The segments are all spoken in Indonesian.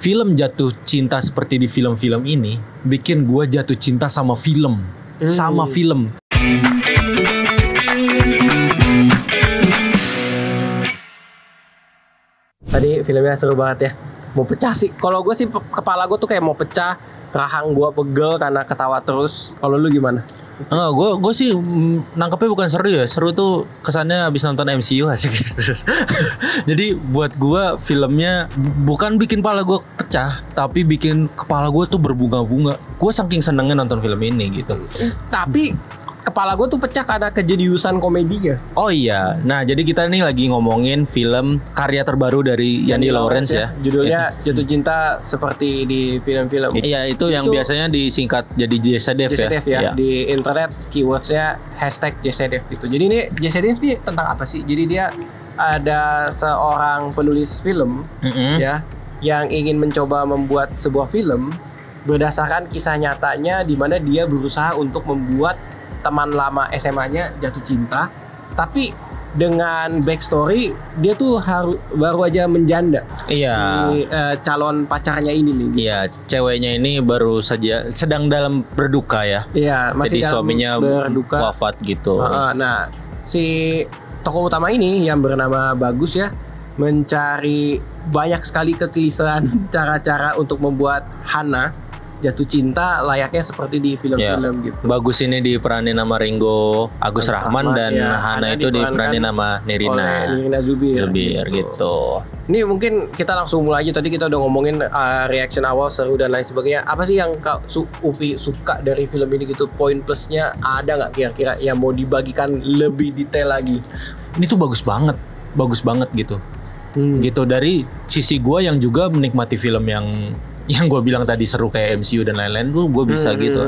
film jatuh cinta seperti di film-film ini bikin gue jatuh cinta sama film. Sama film. Tadi filmnya seru banget ya. Mau pecah sih. Kalau gue sih kepala gue tuh kayak mau pecah. Rahang gue pegel karena ketawa terus. Kalau lu gimana? Gue sih nangkepnya bukan seru ya. Seru tuh kesannya abis nonton MCU asik. Jadi buat gue filmnya bukan bikin kepala gue pecah, tapi bikin kepala gue tuh berbunga-bunga. Gue saking senengnya nonton film ini gitu. Tapi kepala gue tuh pecah karena kejeniusan komedinya. Oh iya. Nah jadi kita nih lagi ngomongin film karya terbaru dari Yandi Lawrence ya. Judulnya Jatuh Cinta seperti di film-film. Iya itu yang biasanya disingkat jadi JCDF ya. Di internet keywordsnya #JCDF gitu. Jadi ini JCDF ini tentang apa sih? Jadi dia ada seorang penulis film ya yang ingin mencoba membuat sebuah film berdasarkan kisah nyatanya di mana dia berusaha untuk membuat teman lama SMA-nya jatuh cinta, tapi dengan backstory dia tuh baru aja menjanda. Iya. Calon pacarnya ini nih. Iya, ceweknya ini baru saja sedang dalam berduka ya. Iya, masih jadi dalam suaminya berduka. Wafat gitu. Nah, si tokoh utama ini yang bernama Bagus ya mencari banyak sekali kegelisahan cara-cara untuk membuat Hana jatuh cinta layaknya seperti di film-film gitu. Bagus ini diperanin nama Ringo Agus Rahman dan Hana itu diperanin nama Nirina Zubir gitu. Ini mungkin kita langsung mulai aja. Tadi kita udah ngomongin reaction awal seru dan lain sebagainya. Apa sih yang Kak Upi suka dari film ini gitu? Poin plusnya ada nggak kira-kira yang mau dibagikan lebih detail lagi? Ini tuh bagus banget gitu. Gitu dari sisi gue yang juga menikmati film yang gue bilang tadi seru kayak MCU dan lain-lain tuh gue bisa gitu.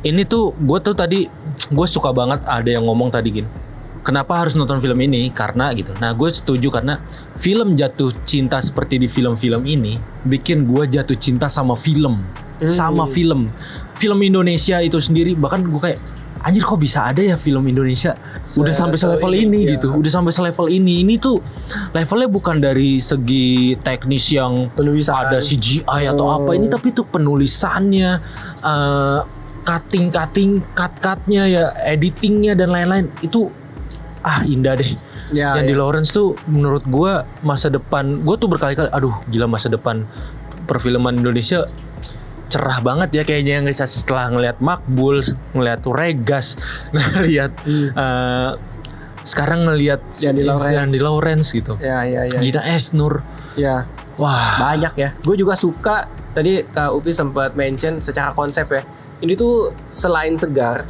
Ini tuh gue tuh tadi gue suka banget ada yang ngomong tadi gini. Kenapa harus nonton film ini? Karena gitu. Nah gue setuju karena film jatuh cinta seperti di film-film ini bikin gue jatuh cinta sama film. Sama film. Film Indonesia itu sendiri bahkan gue kayak anjir kok bisa ada ya film Indonesia udah sampai selevel ini gitu. Udah sampai selevel ini. Ini tuh levelnya bukan dari segi teknis yang penulisan ada CGI atau apa ini, tapi tuh penulisannya, cut-cutnya ya, editingnya dan lain-lain itu indah deh. Yandi Lawrence tuh menurut gue masa depan, gue tuh berkali-kali aduh gila masa depan perfilman Indonesia cerah banget ya kayaknya setelah ngelihat Makbul, ngelihat Regas, ngelihat sekarang ngelihat Yandi Lawrence gitu. Gina Esnur. Ya. Wah, banyak ya. Gue juga suka tadi Kak Upi sempat mention secara konsep ya. Ini tuh selain segar,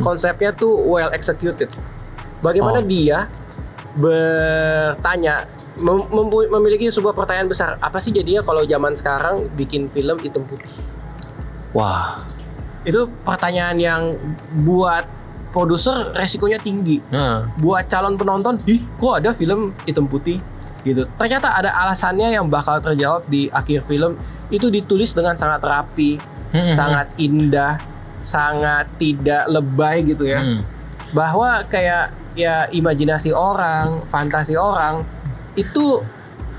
konsepnya tuh well executed. Bagaimana dia bertanya memiliki sebuah pertanyaan besar. Apa sih jadinya kalau zaman sekarang bikin film hitam putih? Wah, itu pertanyaan yang buat produser resikonya tinggi. Buat calon penonton, kok ada film hitam putih gitu. Ternyata ada alasannya yang bakal terjawab di akhir film. Itu ditulis dengan sangat rapi, sangat indah, sangat tidak lebay gitu ya. Bahwa kayak ya imajinasi orang, fantasi orang itu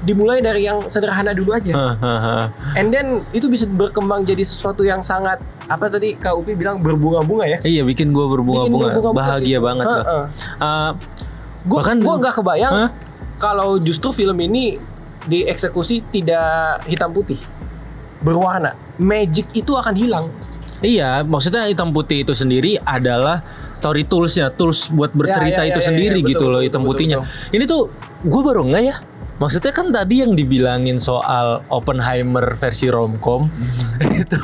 dimulai dari yang sederhana dulu aja. And then itu bisa berkembang jadi sesuatu yang sangat apa tadi Kak Upi bilang berbunga-bunga ya? Iya, bikin gue berbunga-bunga. Bahagia banget loh. Gue nggak kebayang kalau justru film ini dieksekusi tidak hitam putih, berwarna. Magic itu akan hilang. Iya, maksudnya hitam putih itu sendiri adalah story toolsnya, tools buat bercerita itu sendiri gitu loh, hitam putihnya. Ini tuh gue baru nggak ya? Maksudnya kan tadi yang dibilangin soal Oppenheimer versi romcom itu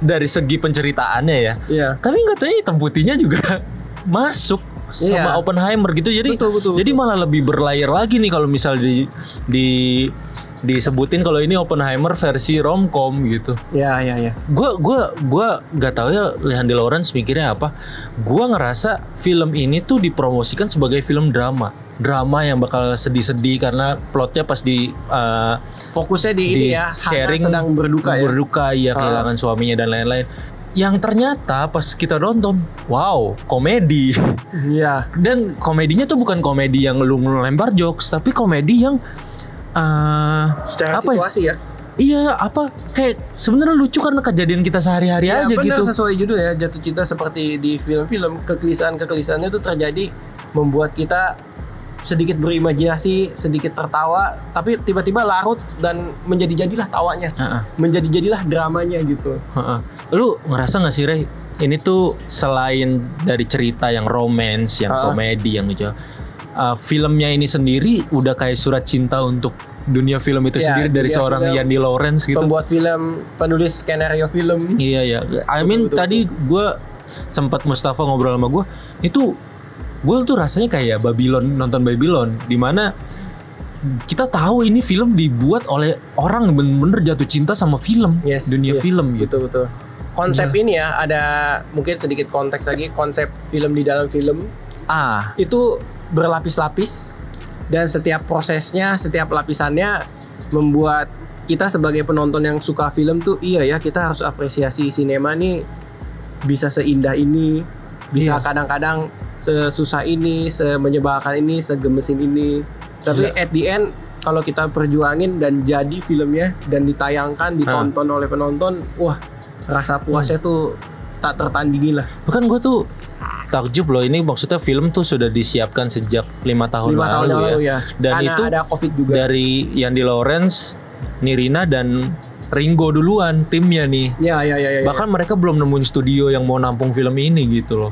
dari segi penceritaannya ya. Tapi nggak tahu hitam putihnya juga masuk sama Oppenheimer gitu. Jadi jadi malah lebih berlayar lagi nih kalau misal disebutin kalau ini Oppenheimer versi romcom gitu. Iya. Gue nggak tahu ya Yandi Lawrence mikirnya apa. Gue ngerasa film ini tuh dipromosikan sebagai film drama yang bakal sedih-sedih karena plotnya pas fokusnya di ini ya, sharing Hana sedang berduka ya kehilangan suaminya dan lain-lain. Yang ternyata pas kita nonton, wow, komedi. Iya. Dan komedinya tuh bukan komedi yang lu lempar jokes, tapi komedi yang secara situasi ya. Iya, apa kayak sebenarnya lucu karena kejadian kita sehari-hari aja bener, gitu. Sesuai judul ya, jatuh cinta seperti di film-film, kegelisahan-kegelisahannya itu terjadi membuat kita sedikit berimajinasi, sedikit tertawa, tapi tiba-tiba larut dan menjadi-jadilah tawanya, menjadi-jadilah dramanya gitu. Lu ngerasa nggak sih, Rey? Ini tuh selain dari cerita yang romance, yang komedi, yang lucu, filmnya ini sendiri udah kayak surat cinta untuk dunia film itu sendiri dari seorang Yandy Lawrence gitu. Pembuat film, penulis skenario film. Iya. I mean tadi gue sempat Mustafa ngobrol sama gue, itu gue tuh rasanya kayak Babylon, nonton Babylon, dimana kita tahu ini film dibuat oleh orang yang bener-bener jatuh cinta sama film, dunia film gitu. Betul. Konsep ini ya, ada mungkin sedikit konteks lagi, konsep film di dalam film. Itu berlapis-lapis. Dan setiap prosesnya, setiap lapisannya membuat kita sebagai penonton yang suka film tuh, iya ya, kita harus apresiasi sinema nih bisa seindah ini, bisa kadang-kadang sesusah ini, semenyebalkan ini, segemesin ini. Tapi at the end kalau kita perjuangin dan jadi filmnya dan ditayangkan, ditonton oleh penonton, wah, rasa puasnya tuh tak tertandingi lah. Bukan gue tuh takjub loh, ini maksudnya film tuh sudah disiapkan sejak 5 tahun lalu ya. Dan karena itu ada COVID juga. Dari Yandy Lawrence, Nirina dan Ringo duluan timnya nih. Ya. Bahkan mereka belum nemuin studio yang mau nampung film ini gitu loh.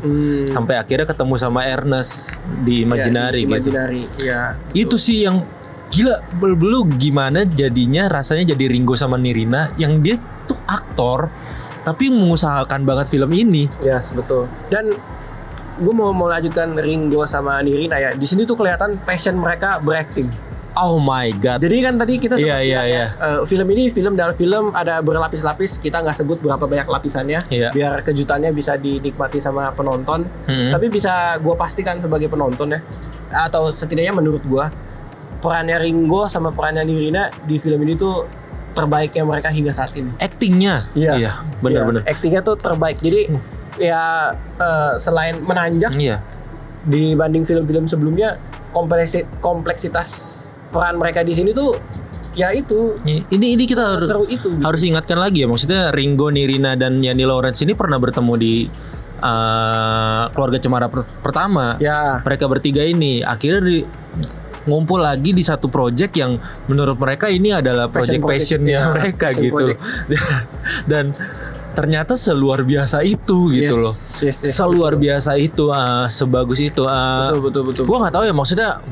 Sampai akhirnya ketemu sama Ernest di Imaginary, gitu. Ya. Itu sih yang gila. Belum gimana jadinya rasanya jadi Ringo sama Nirina yang dia tuh aktor tapi mengusahakan banget film ini. Yes, betul. Dan gue mau lanjutkan Ringo sama Nirina ya. Di sini tuh kelihatan passion mereka berakting. Oh my god. Jadi kan tadi kita film ini dalam film ada berlapis-lapis. Kita nggak sebut berapa banyak lapisannya, biar kejutannya bisa dinikmati sama penonton. Tapi bisa gue pastikan sebagai penonton ya, atau setidaknya menurut gue, perannya Ringo sama perannya Nirina di film ini tuh terbaiknya mereka hingga saat ini. Actingnya, iya, benar-benar. Actingnya tuh terbaik. Jadi selain menanjak, dibanding film-film sebelumnya, kompleksitas peran mereka di sini tuh, ya itu. Ini kita harus ingatkan lagi ya. Maksudnya Ringo, Nirina dan Yandy Lawrence ini pernah bertemu di Keluarga Cemara pertama. Mereka bertiga ini akhirnya ngumpul lagi di satu project yang menurut mereka ini adalah passionnya mereka gitu. Dan ternyata seluar biasa itu gitu loh. Seluar biasa itu, sebagus itu. Betul. Gue nggak tahu ya, maksudnya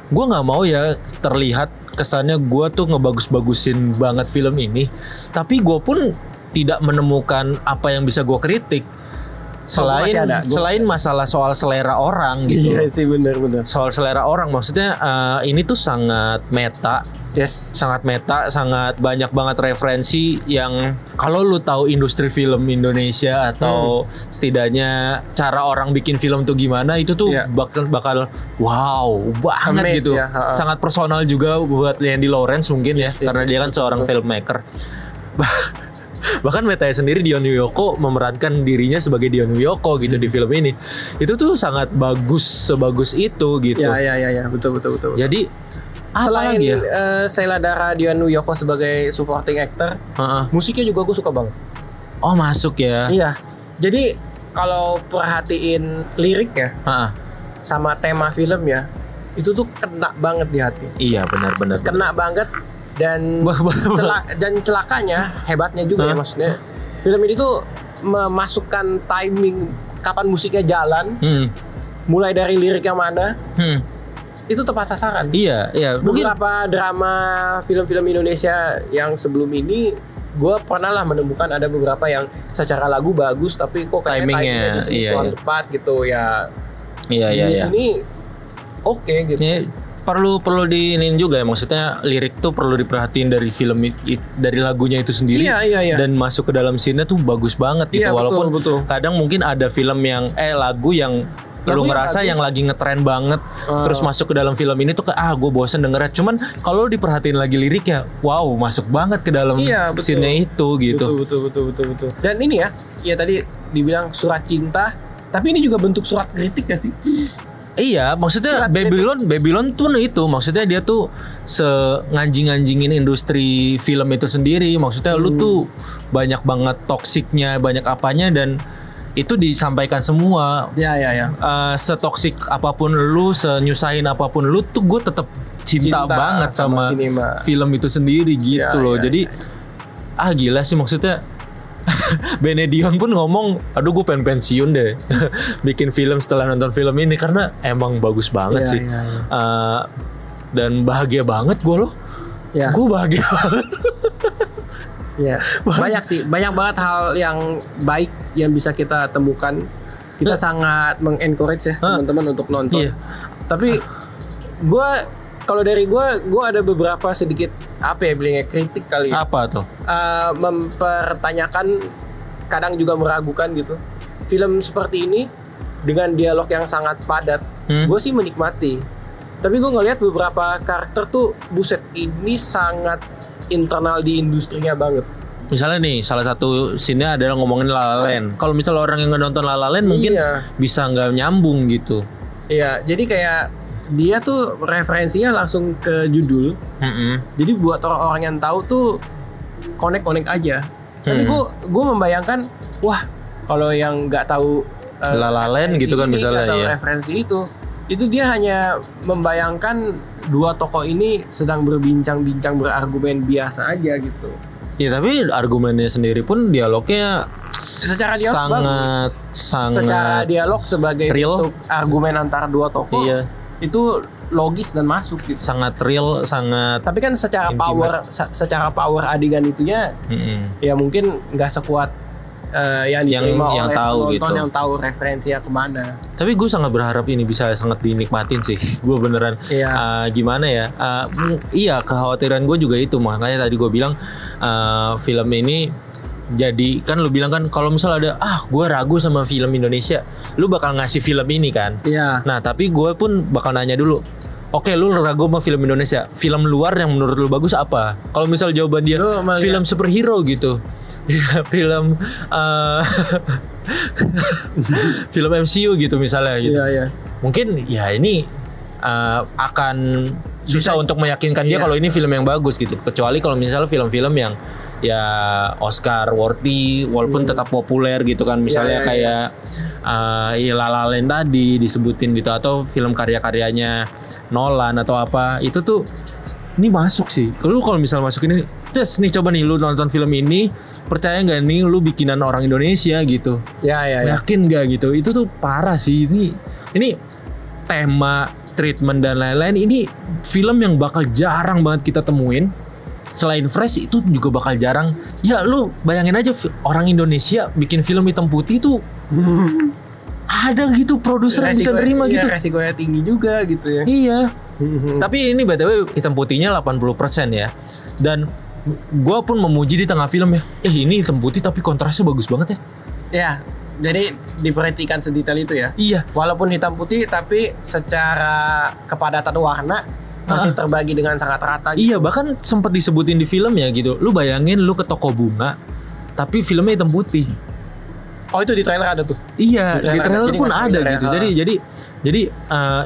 gue nggak mau ya terlihat kesannya gue tuh ngebagus-bagusin banget film ini. Tapi gue pun tidak menemukan apa yang bisa gue kritik. Selain masalah soal selera orang gitu. Iya sih, benar. Soal selera orang, maksudnya ini tuh sangat meta. Sangat meta, sangat banyak banget referensi yang kalau lu tahu industri film Indonesia atau setidaknya cara orang bikin film tuh gimana, itu tuh bakal wow banget gitu. Sangat personal juga buat Yandy Lawrence mungkin karena dia kan seorang filmmaker. Bahkan Metaya sendiri, Dion Wiyoko memerankan dirinya sebagai Dion Wiyoko gitu di film ini. Itu tuh sangat bagus, sebagus itu gitu. Ya, betul. Jadi selain Sheila Dara, Dion Wiyoko sebagai supporting actor, musiknya juga gue suka banget. Oh, masuk ya. Iya. Jadi kalau perhatiin liriknya sama tema filmnya, itu tuh kena banget di hati. Iya, benar. Kena banget. Dan celakanya, hebatnya juga ya, maksudnya film ini tuh memasukkan timing kapan musiknya jalan, mulai dari lirik yang mana, itu tepat sasaran. Iya. Beberapa drama film-film Indonesia yang sebelum ini, gue pernah lah menemukan ada beberapa yang secara lagu bagus, tapi kok kayak timingnya di sini kurang tepat gitu ya. Iya. Di sini oke gitu. Perlu diinin juga ya, maksudnya lirik tuh perlu diperhatiin dari film dari lagunya itu sendiri. Iya. Dan masuk ke dalam scene-nya tuh bagus banget gitu. Walaupun betul. Kadang mungkin ada film yang lagu yang lu ngerasa yang lagi ngetren banget, terus masuk ke dalam film ini tuh gue bosen dengernya. Cuman kalau diperhatiin lagi liriknya, wow, masuk banget ke dalam scene-nya itu gitu. Betul. Dan ini ya tadi dibilang surat cinta, tapi ini juga bentuk surat kritik gak sih? Iya, maksudnya Babylon tuh itu maksudnya dia tuh nganjing-nganjingin industri film itu sendiri. Maksudnya lu tuh banyak banget toksiknya, banyak apanya, dan itu disampaikan semua. Ya. Setoksik apapun lu, senyusahin apapun lu tuh gue tetap cinta banget sama film itu sendiri gitu loh. Jadi gila sih maksudnya. Benedion pun ngomong, aduh gue pengen pensiun deh bikin film setelah nonton film ini karena emang bagus banget sih. Dan bahagia banget gue loh. Gue bahagia banget. Banyak banget hal yang baik yang bisa kita temukan. Kita sangat mengencourage ya teman-teman untuk nonton. Tapi kalau dari gue ada beberapa sedikit bilangnya kritik kali ya. Apa tuh? Mempertanyakan, kadang juga meragukan gitu. Film seperti ini dengan dialog yang sangat padat, gue sih menikmati. Tapi gue ngelihat beberapa karakter tuh, buset, ini sangat internal di industrinya banget. Misalnya nih, salah satu scene-nya adalah ngomongin La La Land. Kalau misalnya orang yang nggak nonton La La Land mungkin bisa nggak nyambung gitu. Iya, jadi kayak dia tuh referensinya langsung ke judul. Jadi buat orang-orang yang tahu tuh connect aja. Tapi gue membayangkan, wah kalau yang nggak tahu La La Land gitu kan misalnya referensi itu dia hanya membayangkan dua tokoh ini sedang berbincang-bincang berargumen biasa aja gitu. Ya tapi argumennya sendiri pun dialognya secara dialog secara dialog sebagai bentuk argumen antara dua tokoh. Itu logis dan masuk gitu. Sangat real, sangat. Tapi kan secara power adegan itunya ya mungkin nggak sekuat yang diterima oleh penonton gitu, yang tahu referensinya kemana. Tapi gue sangat berharap ini bisa sangat dinikmatin sih. Gue beneran gimana ya? Iya, kekhawatiran gue juga itu, makanya tadi gue bilang film ini. Jadi kan lu bilang kan kalau misal ada gue ragu sama film Indonesia, lu bakal ngasih film ini kan. Nah tapi gue pun bakal nanya dulu, oke, lu ragu sama film Indonesia, film luar yang menurut lu bagus apa? Kalau misal jawaban dia film superhero gitu, film film MCU gitu misalnya gitu. Mungkin ya ini akan susah untuk meyakinkan dia kalau ini film yang bagus gitu. Kecuali kalau misalnya film-film yang ya Oscar worthy walaupun tetap populer gitu kan, misalnya kayak La La Land tadi disebutin gitu, atau film karya-karyanya Nolan atau apa, itu tuh ini masuk sih. Lu kalau misal masuk ini, terus nih coba nih lu nonton film ini, percaya nggak nih lu bikinan orang Indonesia gitu? Yakin nggak gitu? Itu tuh parah sih. Ini tema, treatment dan lain-lain, ini film yang bakal jarang banget kita temuin. Selain Fresh itu juga bakal jarang. Ya lu bayangin aja orang Indonesia bikin film hitam putih tuh ada gitu produser yang bisa terima gitu. Resikonya tinggi juga gitu ya. Iya. Tapi ini btw hitam putihnya 80% ya. Dan gue pun memuji di tengah film ya. Ini hitam putih tapi kontrasnya bagus banget ya. Ya. Jadi diperhatikan sedetail itu ya. Iya. Walaupun hitam putih tapi secara kepadatan warna masih terbagi dengan sangat rata gitu. Iya, bahkan sempat disebutin di film ya gitu. Lu bayangin lu ke toko bunga tapi filmnya hitam putih. Oh, itu di trailer ada tuh. Iya, di trailer pun ada gitu. Jadi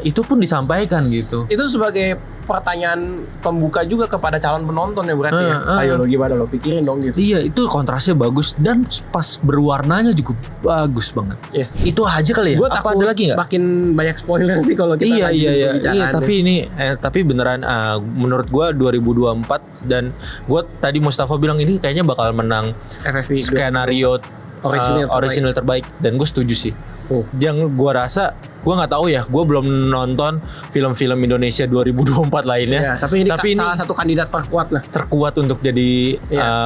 itu pun disampaikan gitu. Itu sebagai pertanyaan pembuka juga kepada calon penonton ya berarti ya. Ayo lo gimana lo pikirin dong gitu. Iya, itu kontrasnya bagus dan pas berwarnanya juga bagus banget. Yes. Itu aja kali ya. Gua apa ada lagi nggak? Makin banyak spoiler sih kalau kita Iya, tapi ini tapi beneran menurut gua 2024, dan gua tadi Mustafa bilang ini kayaknya bakal menang FFI skenario original terbaik, dan gue setuju sih. Yang gue rasa, gue nggak tahu ya, gue belum nonton film-film Indonesia 2024 lainnya. Tapi ini salah satu kandidat terkuat untuk jadi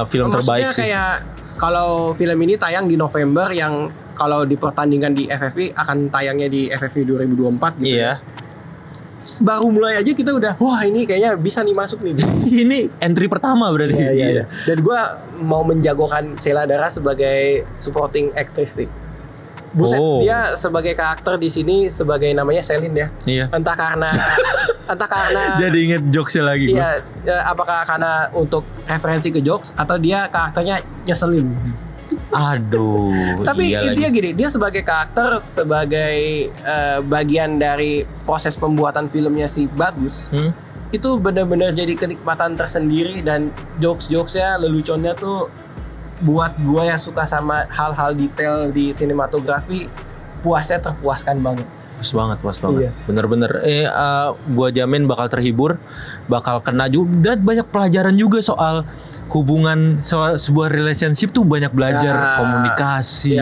film terbaik sih. Kayak kalau film ini tayang di November, yang kalau dipertandingkan di FFI akan tayangnya di FFI 2024 gitu. Iya. Baru mulai aja kita udah, wah ini kayaknya bisa nih masuk nih. Ini entry pertama berarti. Iya. Dan gue mau menjagokan Sheila Dara sebagai supporting actress sih. Buset, dia sebagai karakter di sini sebagai namanya Selin ya. Iya. Entah karena jadi inget jokesnya lagi. Iya. Apakah karena untuk referensi ke jokes atau dia karakternya nyeselin? Aduh. Tapi iya intinya lagi. gini, dia sebagai karakter, sebagai bagian dari proses pembuatan filmnya si bagus. Itu benar-benar jadi kenikmatan tersendiri, dan jokes-jokesnya, leluconnya tuh buat gue yang suka sama hal-hal detail di sinematografi, terpuaskan banget. Puas banget. Iya. Bener-bener. Gua jamin bakal terhibur, bakal kena juga, dan banyak pelajaran juga soal hubungan, sebuah relationship tuh banyak belajar komunikasi,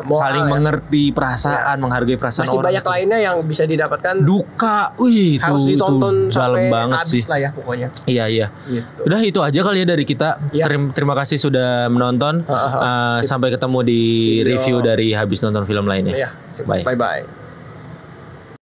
saling mengerti perasaan, menghargai perasaan masih orang. Banyak lainnya yang bisa didapatkan. Duka, harus ditonton sampai habis lah ya pokoknya. Iya. Gitu. Udah itu aja kali ya dari kita. Terima kasih sudah menonton. Sampai ketemu di review dari habis nonton film lainnya. Bye bye.